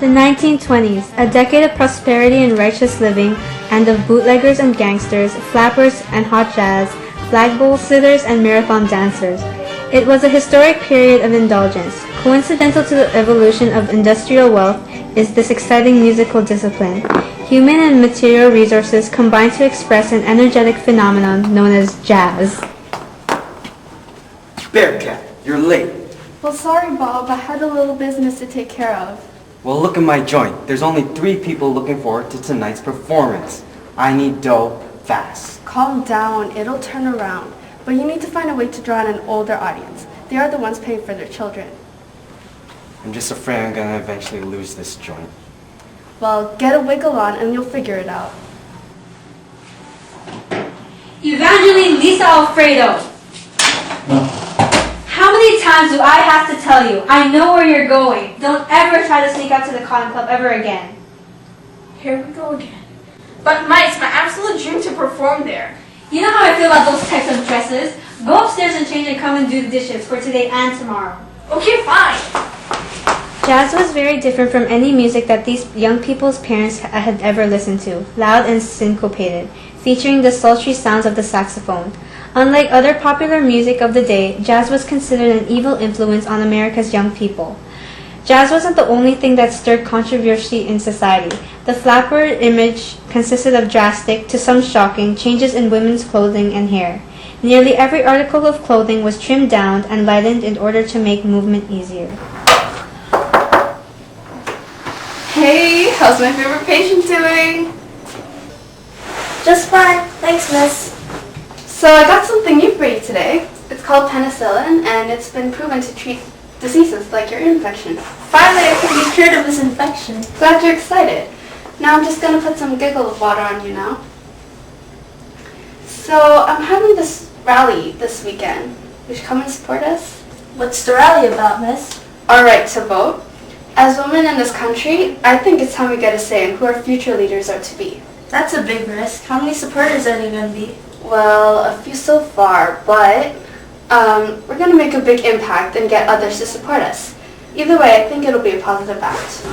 The 1920s, a decade of prosperity and righteous living, and of bootleggers and gangsters, flappers and hot jazz, flagpole sitters and marathon dancers. It was a historic period of indulgence. Coincidental to the evolution of industrial wealth is this exciting musical discipline. Human and material resources combine to express an energetic phenomenon known as jazz. Bearcat, you're late. Well, sorry, Bob. I had a little business to take care of. Well, look at my joint. There's only 3 people looking forward to tonight's performance. I need dough fast. Calm down. It'll turn around. But you need to find a way to draw in an older audience. They are the ones paying for their children. I'm just afraid I'm gonna eventually lose this joint. Well, get a wiggle on and you'll figure it out. Evangeline Lisa Alfredo! How many times do I have to tell you? I know where you're going. Don't ever try to sneak out to the cotton club ever again. Here we go again. But Ma, it's my absolute dream to perform there. You know how I feel about those types of dresses. Go upstairs and change and come and do the dishes for today and tomorrow. Okay, fine. Jazz was very different from any music that these young people's parents had ever listened to, loud and syncopated, featuring the sultry sounds of the saxophone. Unlike other popular music of the day, jazz was considered an evil influence on America's young people. Jazz wasn't the only thing that stirred controversy in society. The flapper image consisted of drastic, to some shocking, changes in women's clothing and hair. Nearly every article of clothing was trimmed down and lightened in order to make movement easier. Hey, how's my favorite patient doing? Just fine. Thanks, miss. So I got something new for you today. It's called penicillin, and it's been proven to treat diseases like your ear infection. Finally, I can be cured of this infection. Glad you're excited. Now I'm just going to put some giggle of water on you now. So I'm having this rally this weekend. You should come and support us. What's the rally about, miss? Our right to vote. As women in this country, I think it's time we get a say in who our future leaders are to be. That's a big risk. How many supporters are there going to be? Well, a few so far, but we're going to make a big impact and get others to support us. Either way, I think it'll be a positive act.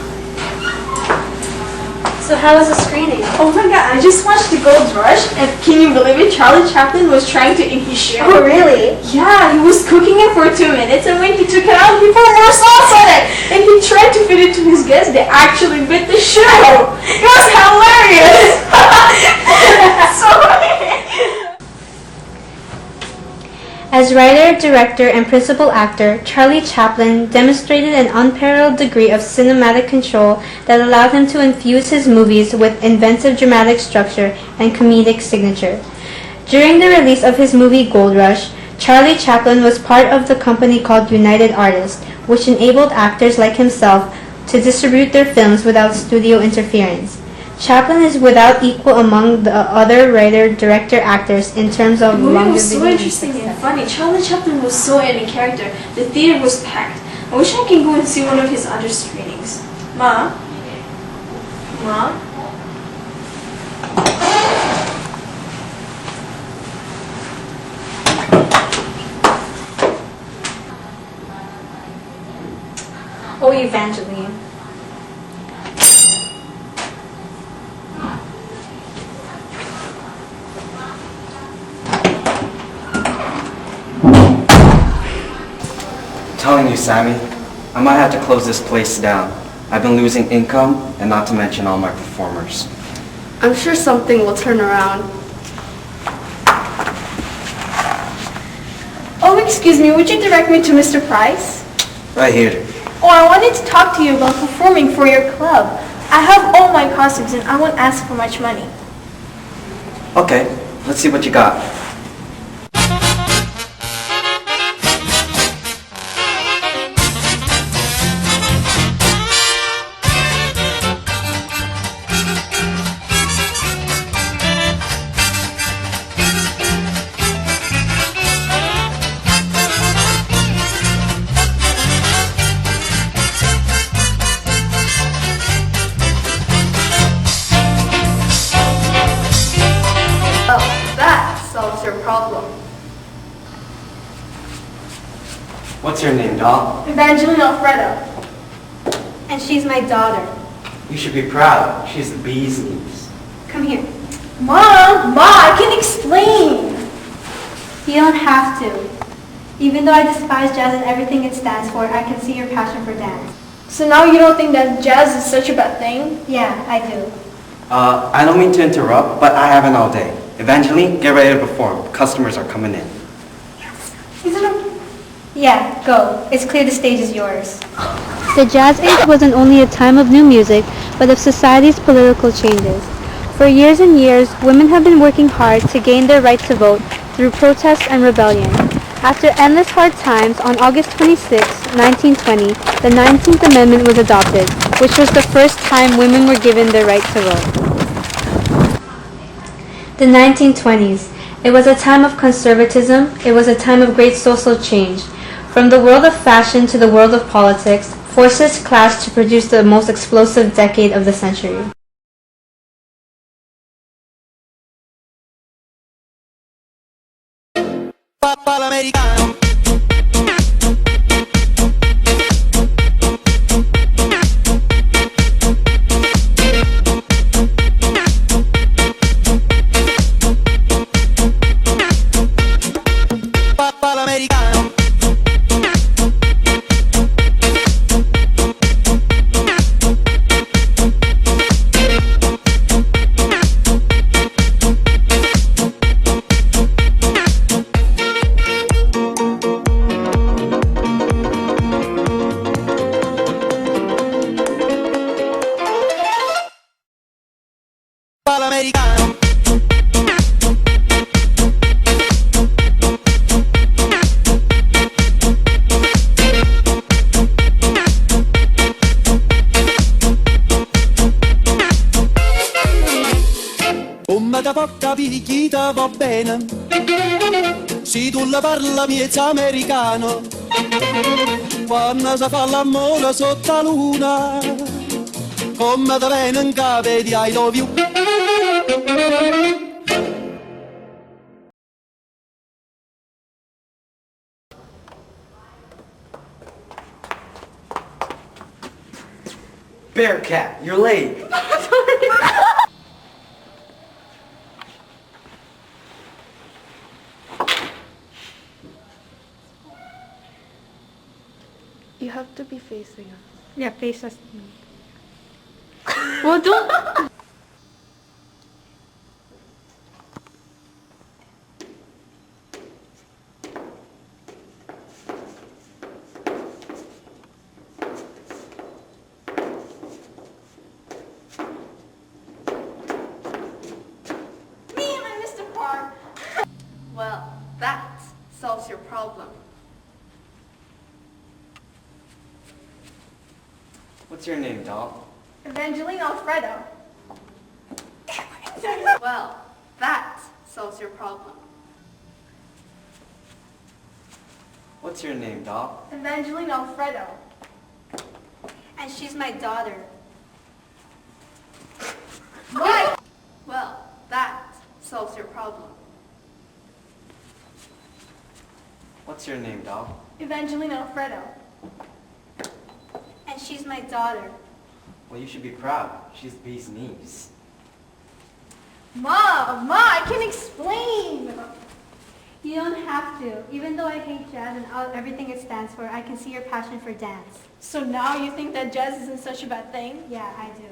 So how was the screening? Oh my god, I just watched The Gold Rush, and can you believe it? Charlie Chaplin was trying to eat his shoe. Oh, really? Yeah, he was cooking it for 2 minutes, and when he took it out, he put more sauce on it. And he tried to feed it to his guests. They actually bit the shoe. It was hilarious. So As writer, director, and principal actor, Charlie Chaplin demonstrated an unparalleled degree of cinematic control that allowed him to infuse his movies with inventive dramatic structure and comedic signature. During the release of his movie Gold Rush, Charlie Chaplin was part of the company called United Artists, which enabled actors like himself to distribute their films without studio interference. Chaplin is without equal among the other writer, director, actors in terms of the movie was so longevity. interesting and funny. Charlie Chaplin was so in character. The theater was packed. I wish I can go and see one of his other screenings. Ma? Ma? Oh, Evangeline. I'm telling you, Sammy, I might have to close this place down. I've been losing income, and not to mention all my performers. I'm sure something will turn around. Oh, excuse me, would you direct me to Mr. Price? Right here. Oh, I wanted to talk to you about performing for your club. I have all my costumes and I won't ask for much money. Okay, let's see what you got. Problem. What's your name, doll? Evangeline Alfredo. And she's my daughter. You should be proud. She's the bee's knees. Come here. Ma, I can explain. You don't have to. Even though I despise jazz and everything it stands for, I can see your passion for dance. So now you don't think that jazz is such a bad thing? Yeah, I do. I don't mean to interrupt, but I haven't all day. Eventually, get ready to perform. Customers are coming in. Isn't it? Yeah, go. It's clear the stage is yours. The Jazz Age wasn't only a time of new music, but of society's political changes. For years and years, women have been working hard to gain their right to vote through protest and rebellion. After endless hard times, on August 26, 1920, the 19th Amendment was adopted, which was the first time women were given their right to vote. The 1920s. It was a time of conservatism. It was a time of great social change. From the world of fashion to the world of politics, forces clashed to produce the most explosive decade of the century. Papà l'americano. Papà l'americano. L'americano. Come da porta picchita va bene, se tu la parla miezza americano, quando si fa l'amore sotto la luna, come da bene in capo di I love you. Bearcat, you're late. You have to be facing us. Yeah, face us. Well, don't. Mr. Park. Well, that solves your problem. What's your name, doll? Evangeline Alfredo. Well, that solves your problem. What's your name, doll? Evangeline Alfredo. And she's my daughter. What? Well, that solves your problem. What's your name, doll? Evangeline Alfredo. And she's my daughter. Well, you should be proud. She's the bee's knees. Ma, I can explain. You don't have to. Even though I hate jazz and everything it stands for, I can see your passion for dance. So now you think that jazz isn't such a bad thing? Yeah, I do.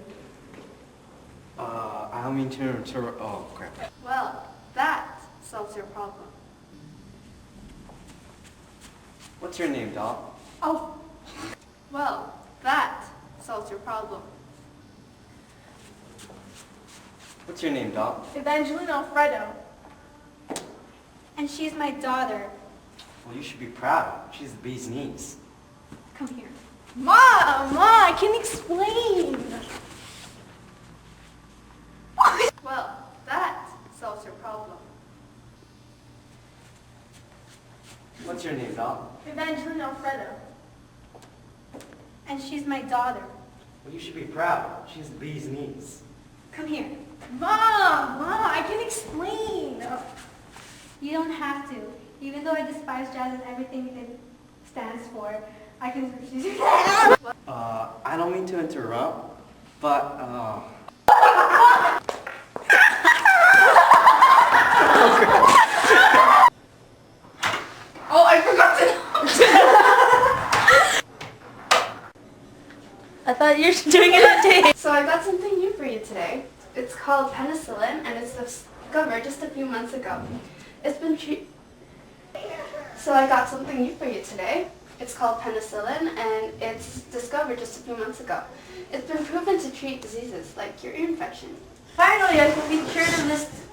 I don't mean to oh, crap. Well, that solves your problem. What's your name, doll? Oh, Well, that solves your problem. What's your name, doll? Evangeline Alfredo. And she's my daughter. Well, you should be proud. She's the bee's knees. Come here. Ma, I can explain. Well, that solves your problem. What's your name, doll? Evangeline Alfredo. And she's my daughter. Well, you should be proud. She's the bee's knees. Come here. Ma, I can explain. You don't have to. Even though I despise jazz and everything it stands for, I can... I don't mean to interrupt, But, Oh, I forgot to know. I thought you were doing it a day. So I got something new for you today. It's called penicillin, and it's discovered just a few months ago. So I got something new for you today. It's called penicillin, and it's discovered just a few months ago. It's been proven to treat diseases like your ear infection. Finally, I can be cured of this.